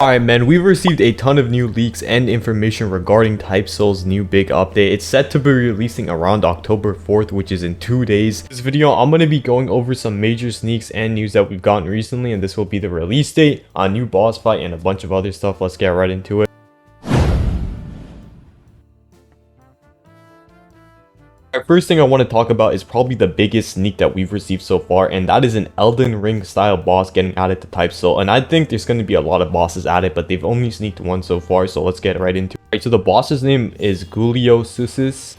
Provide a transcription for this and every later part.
Alright man, we've received a ton of new leaks and information regarding Type Soul's new big update. It's set to be releasing around October 4th, which is in 2 days. This video, I'm going to be going over some major sneaks and news that we've gotten recently, and this will be the release date, a new boss fight, and a bunch of other stuff. Let's get right into it. First thing I want to talk about is probably the biggest sneak that we've received so far, and that is an Elden Ring style boss getting added to Type Soul. And I think there's going to be a lot of bosses added, but they've only sneaked one so far, so let's get right into it. Right, so the boss's name is Guliosus.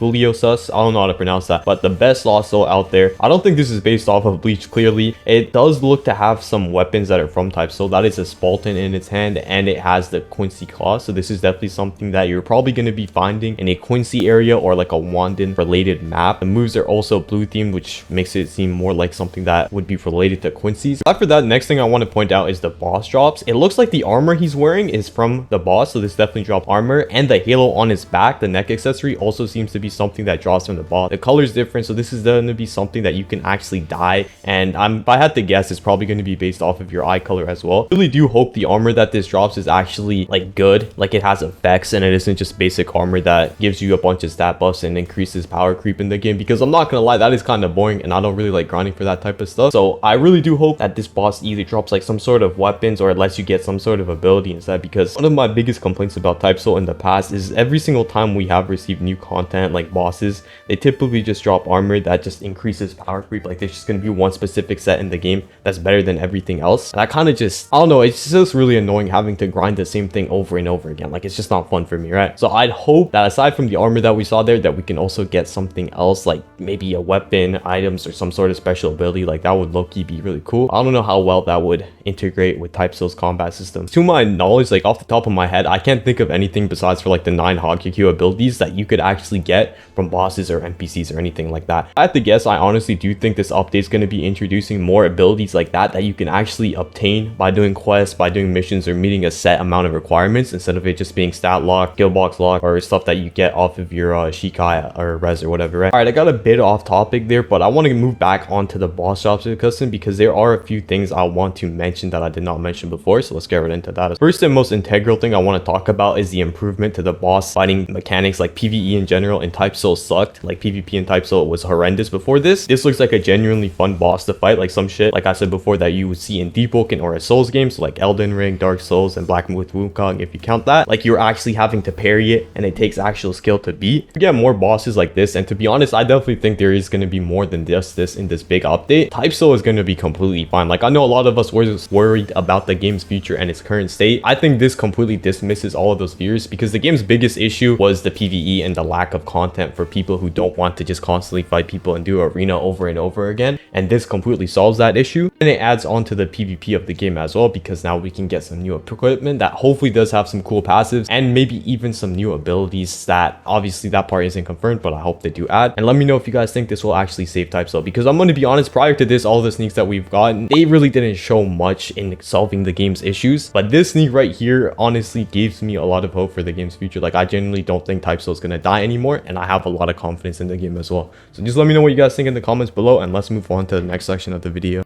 I don't know how to pronounce that, but the best lost soul out there. I don't think this is based off of Bleach clearly. It does look to have some weapons that are from Type Soul. That is a Spalton in its hand, and it has the Quincy claw, so this is definitely something that you're probably going to be finding in a Quincy area or like a Wandin related map. The moves are also blue themed, which makes it seem more like something that would be related to Quincy's. After that, next thing I want to point out is the boss drops. It looks like the armor he's wearing is from the boss, so this definitely dropped armor, and the halo on his back, the neck accessory, also seems to be something that drops from the boss. The color is different, so this is going to be something that you can actually dye, and if I had to guess, it's probably going to be based off of your eye color as well. I really do hope the armor that this drops is actually like good, like it has effects and it isn't just basic armor that gives you a bunch of stat buffs and increases power creep in the game, because I'm not gonna lie, that is kind of boring and I don't really like grinding for that type of stuff. So I really do hope that this boss either drops like some sort of weapons or it lets you get some sort of ability instead, because one of my biggest complaints about Type Soul in the past is every single time we have received new content like bosses, they typically just drop armor that just increases power creep. Like there's just gonna be one specific set in the game that's better than everything else, and I kind of just, I don't know, it's just really annoying having to grind the same thing over and over again. Like it's just not fun for me, right? So I'd hope that aside from the armor that we saw there, that we can also get something else, like maybe a weapon, items, or some sort of special ability. Like that would low-key be really cool. I don't know how well that would integrate with Type Soul's combat systems. To my knowledge, like off the top of my head, I can't think of anything besides for like the 9 Hagekyo abilities that you could actually get from bosses or NPCs or anything like that. I have to guess, I honestly do think this update is going to be introducing more abilities like that you can actually obtain by doing quests, by doing missions, or meeting a set amount of requirements, instead of it just being stat lock, skill box lock, or stuff that you get off of your Shikai or res or whatever, right? Alright, I got a bit off topic there, but I want to move back onto the boss drops custom, because there are a few things I want to mention that I did not mention before, so let's get right into that. First and most integral thing I want to talk about is the improvement to the boss fighting mechanics. Like PvE in general in Type Soul sucked. Like PvP in Type Soul was horrendous before this. This looks like a genuinely fun boss to fight, like some shit, like I said before, that you would see in Deep Woken or a Souls game, so like Elden Ring, Dark Souls, and Black Myth Wukong, if you count that. Like you're actually having to parry it, and it takes actual skill to beat. We get more bosses like this, and to be honest, I definitely think there is going to be more than just this in this big update. Type Soul is going to be completely fine. Like I know a lot of us were just worried about the game's future and its current state. I think this completely dismisses all of those fears, because the game's biggest issue was the PvE and the lack of content for people who don't want to just constantly fight people and do arena over and over again, and this completely solves that issue. And it adds on to the PvP of the game as well, because now we can get some new equipment that hopefully does have some cool passives, and maybe even some new abilities that obviously that part isn't confirmed, but I hope they do add. And let me know if you guys think this will actually save Type Soul, because I'm going to be honest, prior to this, all the sneaks that we've gotten, they really didn't show much in solving the game's issues, but this sneak right here honestly gives me a lot of hope for the game's future. Like I genuinely don't think Type Soul is going to die anymore, and I have a lot of confidence in the game as well. So just let me know what you guys think in the comments below, and let's move on to the next section of the video.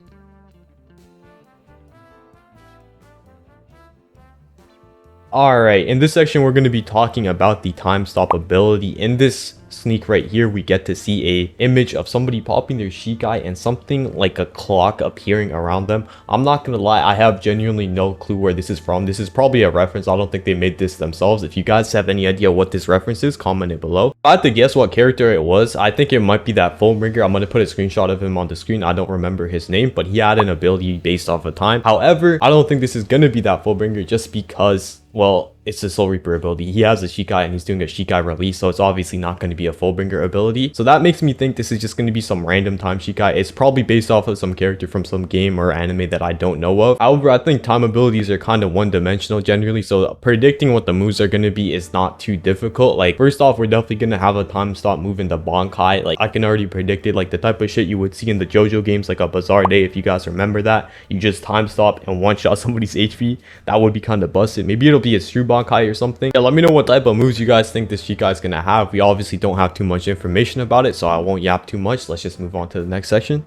Alright, in this section we're going to be talking about the time stop ability. In this sneak right here, we get to see a image of somebody popping their Shikai and something like a clock appearing around them. I'm not gonna lie, I have genuinely no clue where this is from. This is probably a reference. I don't think they made this themselves. If you guys have any idea what this reference is, comment it below. If I had to guess what character it was, I think it might be that Fullbringer. I'm gonna put a screenshot of him on the screen. I don't remember his name, but he had an ability based off of time. However, I don't think this is gonna be that Fullbringer, just because, well, it's a Soul Reaper ability. He has a Shikai and he's doing a Shikai release, so it's obviously not going to be a Fullbringer ability. So that makes me think this is just going to be some random time Shikai. It's probably based off of some character from some game or anime that I don't know of. However, I think time abilities are kind of one-dimensional generally, so predicting what the moves are going to be is not too difficult. Like first off, we're definitely going to have a time stop move in the Bankai. Like I can already predict it, like the type of shit you would see in the JoJo games, like a Bazaar Day, if you guys remember that. You just time stop and one-shot somebody's HP. That would be kind of busted. Maybe it'll be a True Bankai or something. Yeah, let me know what type of moves you guys think this Shikai is gonna have. We obviously don't have too much information about it, so I won't yap too much. Let's just move on to the next section.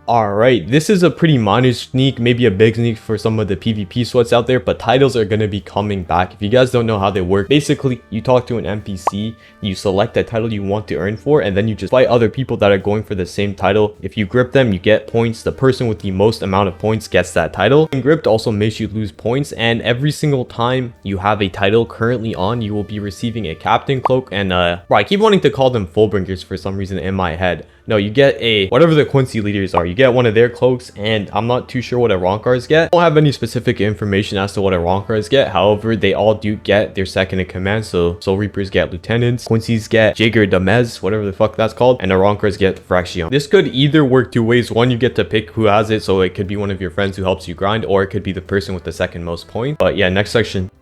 Alright, this is a pretty minor sneak, maybe a big sneak for some of the PvP sweats out there, but titles are going to be coming back. If you guys don't know how they work, basically you talk to an NPC, you select that title you want to earn for, and then you just fight other people that are going for the same title. If you grip them, you get points. The person with the most amount of points gets that title. And gripped also makes you lose points, and every single time you have a title currently on, you will be receiving a captain cloak and bro, I keep wanting to call them Fullbringers for some reason in my head. No, you get a, whatever the Quincy leaders are, you get one of their cloaks, and I'm not too sure what Arankars get. I don't have any specific information as to what Arankars get. However, they all do get their second in command. So Soul Reapers get lieutenants, Quincy's get Jaeger Damez, whatever the fuck that's called, and Arankars get Fraction. This could either work two ways. One, you get to pick who has it, so it could be one of your friends who helps you grind, or it could be the person with the second most points. But yeah, next section.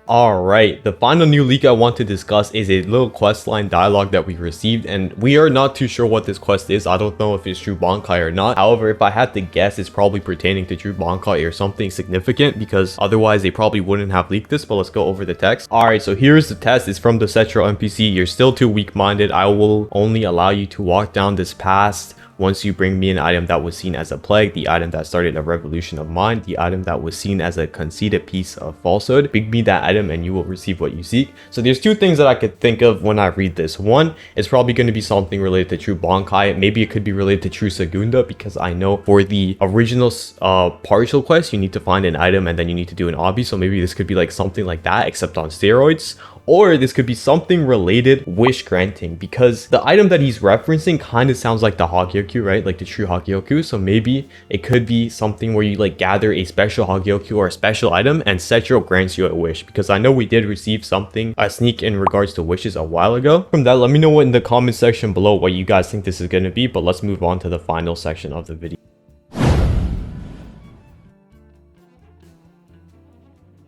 Alright, the final new leak I want to discuss is a little questline dialogue that we received, and we are not too sure what this quest is. I don't know if it's true Bankai or not. However, if I had to guess, it's probably pertaining to true Bankai or something significant, because otherwise they probably wouldn't have leaked this. But let's go over the text. Alright, so here's the test. It's from the Setro NPC. You're still too weak-minded. I will only allow you to walk down this path once you bring me an item that was seen as a plague, the item that started a revolution of mind, the item that was seen as a conceited piece of falsehood. Bring me that item and you will receive what you seek. So there's two things that I could think of when I read this. One, it's probably going to be something related to true Bankai. Maybe it could be related to true Segunda, because I know for the original partial quest, you need to find an item and then you need to do an obby. So maybe this could be like something like that, except on steroids. Or this could be something related wish granting, because the item that he's referencing kind of sounds like the Hagyoku, right? Like the true Hagyoku. So maybe it could be something where you like gather a special Hagyoku or a special item and Setro grants you a wish, because I know we did receive something, a sneak in regards to wishes a while ago. From that, let me know in the comment section below what you guys think this is going to be, but let's move on to the final section of the video.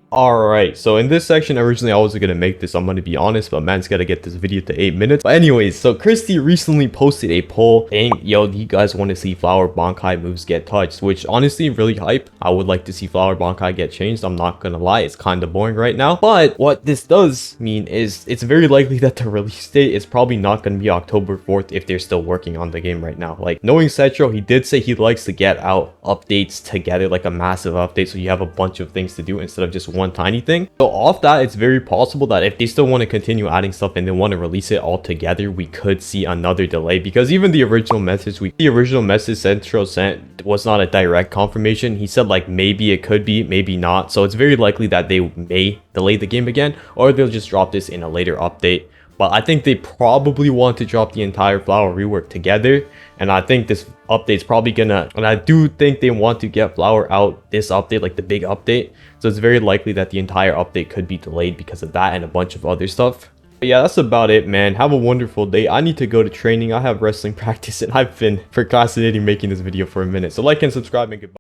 Alright, so in this section, originally I wasn't going to make this, I'm going to be honest, but man's got to get this video to 8 minutes. But anyways, so Christy recently posted a poll saying, yo, do you guys want to see Flower Bankai moves get touched? Which honestly, really hype. I would like to see Flower Bankai get changed. I'm not going to lie, it's kind of boring right now. But what this does mean is it's very likely that the release date is probably not going to be October 4th if they're still working on the game right now. Like, knowing Setro, he did say he likes to get out updates together, like a massive update, so you have a bunch of things to do instead of just one tiny thing. So off that, it's very possible that if they still want to continue adding stuff and they want to release it all together, we could see another delay, because even the original message Centro sent was not a direct confirmation. He said like maybe it could be, maybe not. So it's very likely that they may delay the game again, or they'll just drop this in a later update. But I think they probably want to drop the entire Flower rework together. And I think this update's probably gonna, and I do think they want to get Flower out this update, like the big update. So it's very likely that the entire update could be delayed because of that and a bunch of other stuff. But yeah, that's about it, man. Have a wonderful day. I need to go to training. I have wrestling practice and I've been procrastinating making this video for a minute. So like and subscribe and goodbye.